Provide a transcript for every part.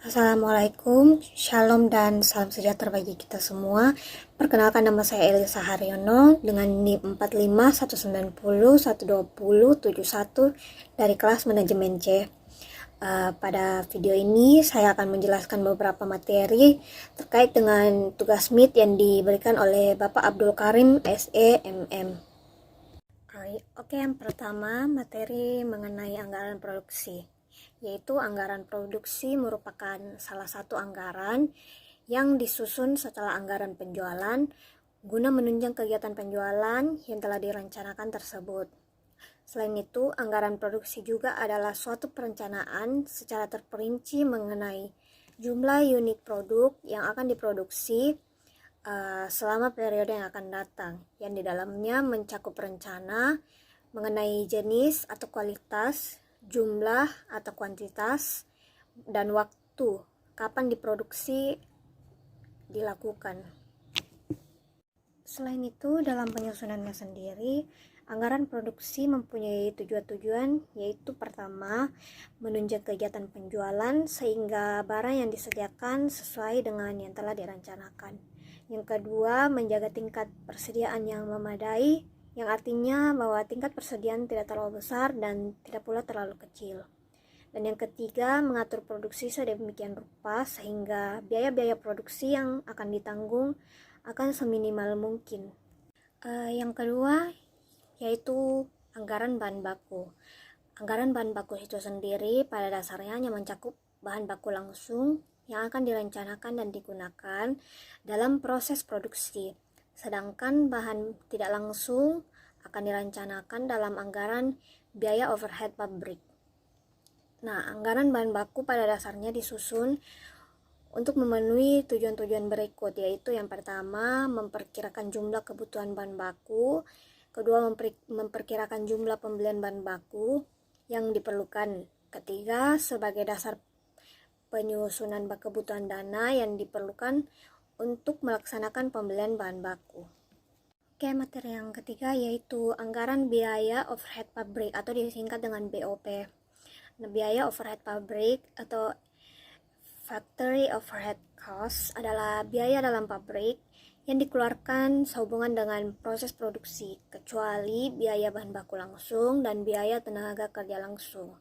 Assalamualaikum, shalom dan salam sejahtera bagi kita semua. Perkenalkan, nama saya Elisa Haryono dengan NIM 4519012071 dari kelas manajemen C. Pada video ini saya akan menjelaskan beberapa materi terkait dengan tugas MIT yang diberikan oleh Bapak Abdul Karim SE MM. Oke, yang pertama materi mengenai anggaran produksi, yaitu anggaran produksi merupakan salah satu anggaran yang disusun setelah anggaran penjualan guna menunjang kegiatan penjualan yang telah direncanakan tersebut. Selain itu, anggaran produksi juga adalah suatu perencanaan secara terperinci mengenai jumlah unit produk yang akan diproduksi selama periode yang akan datang, yang di dalamnya mencakup rencana mengenai jenis atau kualitas, jumlah atau kuantitas, dan waktu kapan diproduksi dilakukan. Selain itu, dalam penyusunannya sendiri, anggaran produksi mempunyai tujuan-tujuan, yaitu pertama, menunjang kegiatan penjualan sehingga barang yang disediakan sesuai dengan yang telah direncanakan. Yang kedua, menjaga tingkat persediaan yang memadai, yang artinya bahwa tingkat persediaan tidak terlalu besar dan tidak pula terlalu kecil. Dan yang ketiga, mengatur produksi sedemikian rupa sehingga biaya-biaya produksi yang akan ditanggung akan seminimal mungkin. Yang kedua, yaitu anggaran bahan baku. Anggaran bahan baku itu sendiri pada dasarnya hanya mencakup bahan baku langsung yang akan direncanakan dan digunakan dalam proses produksi. Sedangkan bahan tidak langsung akan direncanakan dalam anggaran biaya overhead pabrik. Nah, anggaran bahan baku pada dasarnya disusun untuk memenuhi tujuan-tujuan berikut, yaitu yang pertama, memperkirakan jumlah kebutuhan bahan baku, kedua, memperkirakan jumlah pembelian bahan baku yang diperlukan, ketiga, sebagai dasar penyusunan kebutuhan dana yang diperlukan untuk melaksanakan pembelian bahan baku. Oke, materi yang ketiga yaitu anggaran biaya overhead pabrik atau disingkat dengan BOP. Nah, biaya overhead pabrik atau factory overhead cost adalah biaya dalam pabrik yang dikeluarkan sehubungan dengan proses produksi, kecuali biaya bahan baku langsung dan biaya tenaga kerja langsung.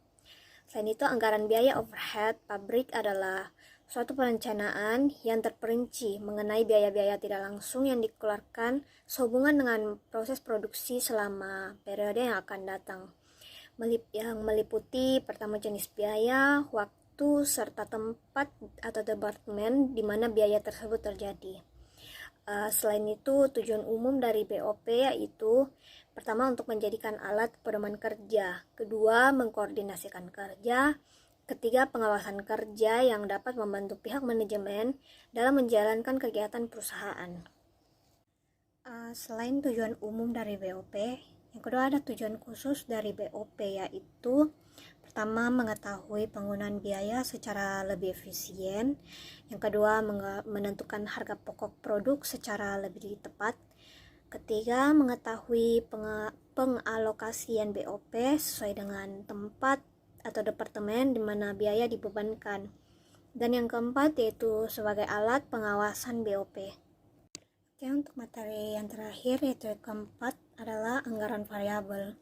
Selain itu, anggaran biaya overhead pabrik adalah suatu perencanaan yang terperinci mengenai biaya-biaya tidak langsung yang dikeluarkan sehubungan dengan proses produksi selama periode yang akan datang, yang meliputi pertama jenis biaya, waktu, serta tempat atau departemen di mana biaya tersebut terjadi. Selain itu, tujuan umum dari BOP yaitu pertama, untuk menjadikan alat pedoman kerja, kedua, mengkoordinasikan kerja, ketiga, pengawasan kerja yang dapat membantu pihak manajemen dalam menjalankan kegiatan perusahaan. Selain tujuan umum dari BOP, yang kedua ada tujuan khusus dari BOP, yaitu pertama, mengetahui penggunaan biaya secara lebih efisien, yang kedua, menentukan harga pokok produk secara lebih tepat, ketiga, mengetahui pengalokasian BOP sesuai dengan tempat atau departemen di mana biaya dibebankan, dan yang keempat yaitu sebagai alat pengawasan BOP. Oke, untuk materi yang terakhir yaitu keempat adalah anggaran variabel.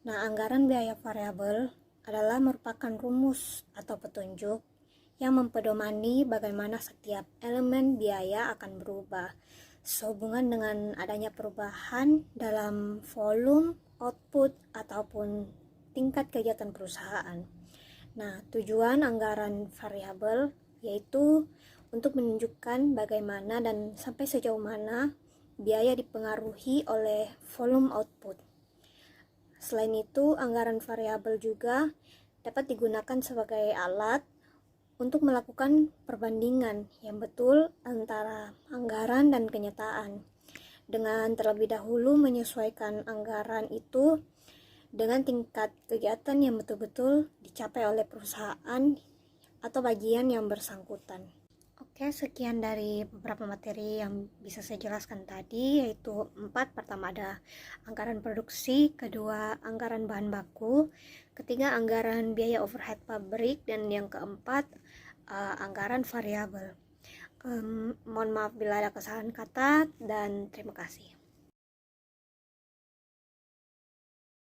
Nah, anggaran biaya variabel adalah merupakan rumus atau petunjuk yang mempedomani bagaimana setiap elemen biaya akan berubah sehubungan dengan adanya perubahan dalam volume, output, ataupun tingkat kegiatan perusahaan. Nah, tujuan anggaran variabel yaitu untuk menunjukkan bagaimana dan sampai sejauh mana biaya dipengaruhi oleh volume output. Selain itu, anggaran variabel juga dapat digunakan sebagai alat untuk melakukan perbandingan yang betul antara anggaran dan kenyataan, dengan terlebih dahulu menyesuaikan anggaran itu dengan tingkat kegiatan yang betul-betul dicapai oleh perusahaan atau bagian yang bersangkutan. Oke, sekian dari beberapa materi yang bisa saya jelaskan tadi, yaitu 4. Pertama ada anggaran produksi, kedua anggaran bahan baku, ketiga anggaran biaya overhead pabrik, dan yang keempat anggaran variabel. Mohon maaf bila ada kesalahan kata dan terima kasih.